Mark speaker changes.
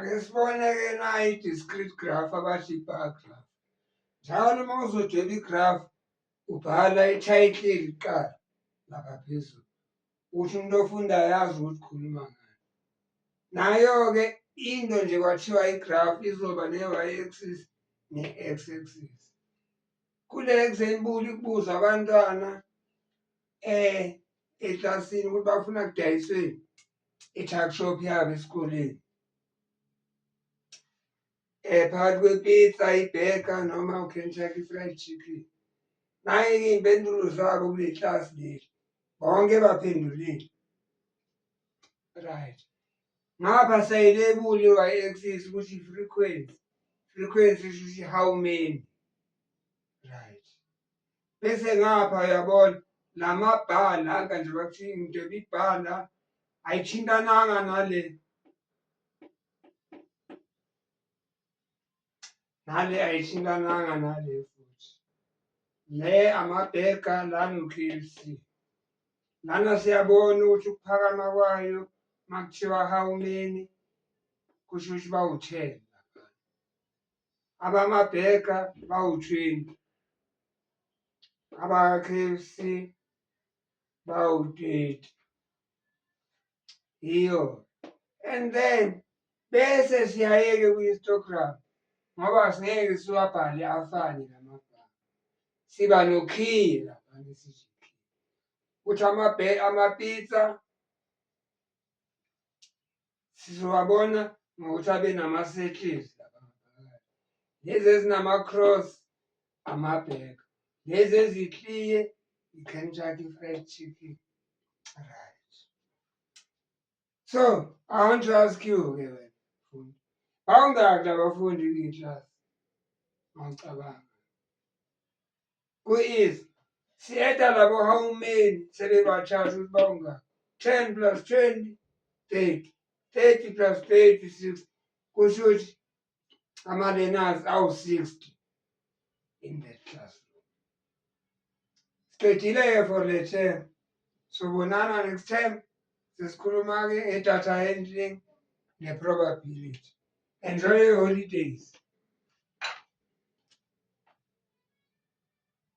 Speaker 1: Ake sibone-ke nayo i-discrete graph abathi i-bar graph. Njalo uma uzodweba i-graph ubhala i-title kuqala lapha phezulu ukuthi umuntu ofundayo yazi ukuthi ukhuluma ngani. Nayo-ke into nje kwathiwa i-graph izoba ne-y-axis ne-x-axis. Kule example ikubuza abantwana eklasini ukuthi bafuna kudayisweni i-tuckshop yabo esikoleni. Phakathi kwepizza, i-burger noma u-Kentucky Fried Chicken. Nayi-ke iy'mpendulo zabo kule class leli. Bonke baphendulile. Right. Ngapha sayilebula i-y-axis ukuthi i-frequency. Frequency isho ukuthi how many. Right. Bese ngapha uyabona lamabhala la nje bakuthi ngidweba ibhala ayithintananga nale. Nale ayithintananga nale futhi. Le ama-burger la no-KFC. Lana siyabona ukuthi ukuphakama kwayo makuthiwa how many kusho ukuthi bawu-10. Abama-burger bawu-20. Aba-KFC bawu-30. Iyo. And then bese siyayeke kwi-histogram ngoba singeke siwabhale afane lamagama. Siba nokhiye lapha nesithi ukuthi amapizza sizowabona ngokuthi abe nama-circles lapha ngaphakathi. Lezi ezinama-cross ama-burger. Lezi ezikliye i-Kentucky Fried Chicken. Right. So I want to ask you-ke wena mfundi, bawungaki abafundi kwi-class? Mawucabanga. Ku-easy. Si-add-a labo how many sebebathathu ukuthi bawungaki. 10 plus 20, 30. 30 plus 30, 60. Kusho ukuthi ama-learners awu-60 in that classroom. Siqedile-ke for le term. Sobonana next time. Sesikhuluma-ke nge-data handling ne-probability. Enjoy your holidays.